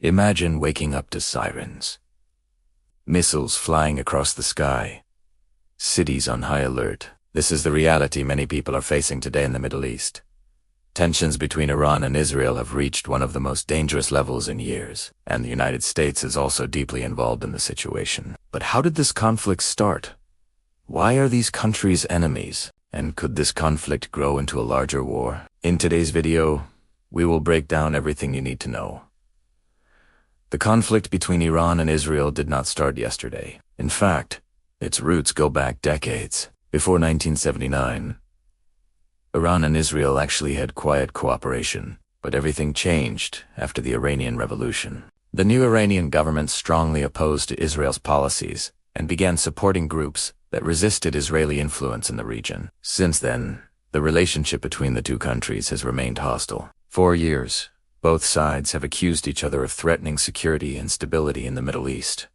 Imagine waking up to sirens, missiles flying across the sky, cities on high alert. This is the reality many people are facing today in the Middle East. Tensions between Iran and Israel have reached one of the most dangerous levels in years, and the United States is also deeply involved in the situation. But how did this conflict start? Why are these countries enemies? And could this conflict grow into a larger war? In today's video, we will break down everything you need to know. The conflict between Iran and Israel did not start yesterday. In fact, its roots go back decades. Before 1979, Iran and Israel actually had quiet cooperation, but everything changed after the Iranian Revolution. The new Iranian government strongly opposed to Israel's policies and began supporting groups that resisted Israeli influence in the region. Since then, the relationship between the two countries has remained hostile. For years, both sides have accused each other of threatening security and stability in the Middle East.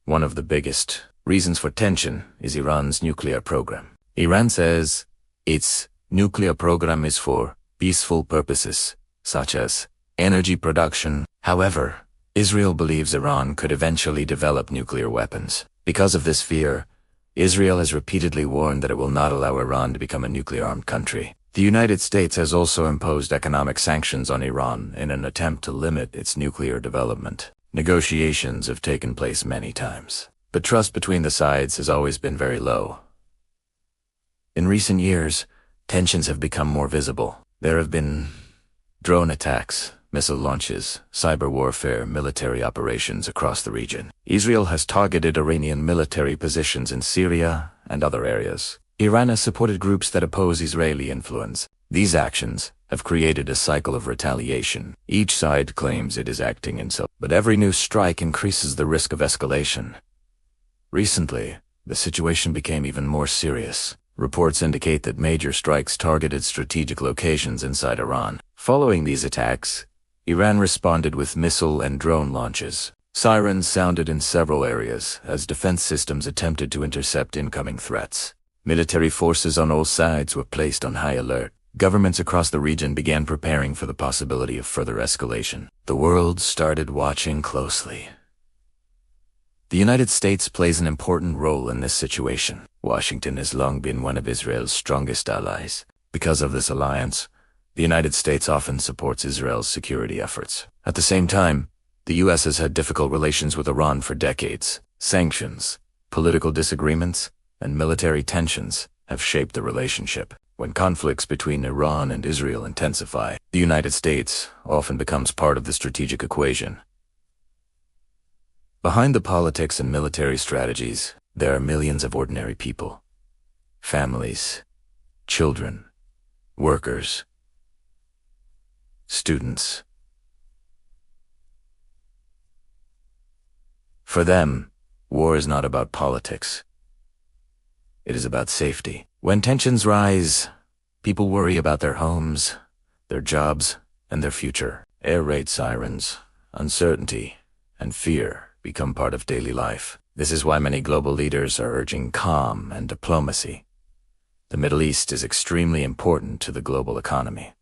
One of the biggest reasons for tension is Iran's nuclear program. Iran says its nuclear program is for peaceful purposes, such as energy production. However, Israel believes Iran could eventually develop nuclear weapons. Because of this fear, Israel has repeatedly warned that it will not allow Iran to become a nuclear-armed country. The United States has also imposed economic sanctions on Iran in an attempt to limit its nuclear development. Negotiations have taken place many times, but trust between the sides has always been very low. In recent years, tensions have become more visible. There have been drone attacks, missile launches, cyber warfare, military operations across the region. Israel has targeted Iranian military positions in Syria and other areas. Iran has supported groups that oppose Israeli influence. These actions have created a cycle of retaliation. Each side claims it is acting in self, but every new strike increases the risk of escalation. Recently, the situation became even more serious. Reports indicate that major strikes targeted strategic locations inside Iran. Following these attacks, Iran responded with missile and drone launches. Sirens sounded in several areas as defense systems attempted to intercept incoming threats. Military forces on all sides were placed on high alert. Governments across the region began preparing for the possibility of further escalation. The world started watching closely. The United States plays an important role in this situation. Washington has long been one of Israel's strongest allies. Because of this alliance, the United States often supports Israel's security efforts. At the same time, the U.S. has had difficult relations with Iran for decades. Sanctions, political disagreements, and military tensions have shaped the relationship. When conflicts between Iran and Israel intensify, the United States often becomes part of the strategic equation. Behind the politics and military strategies, there are millions of ordinary people. Families, children, workers, students. For them, war is not about politics. It is about safety. When tensions rise, people worry about their homes, their jobs, and their future. Air raid sirens, uncertainty, and fear become part of daily life. This is why many global leaders are urging calm and diplomacy. The Middle East is extremely important to the global economy.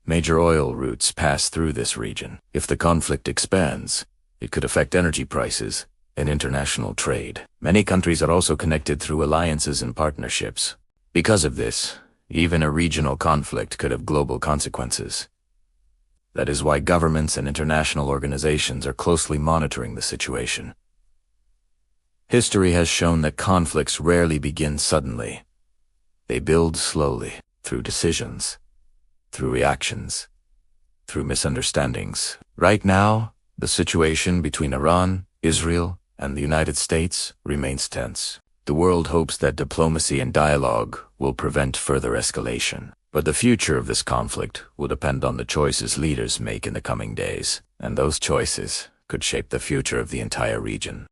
Major oil routes pass through this region. If the conflict expands, it could affect energy prices and international trade. Many countries are also connected through alliances and partnerships. Because of this, even a regional conflict could have global consequences. That is why governments and international organizations are closely monitoring the situation. History has shown that conflicts rarely begin suddenly. They build slowly, through decisions, through reactions, through misunderstandings. Right now, the situation between Iran, Israel, and the United States remains tense. The world hopes that diplomacy and dialogue will prevent further escalation. But the future of this conflict will depend on the choices leaders make in the coming days, and those choices could shape the future of the entire region.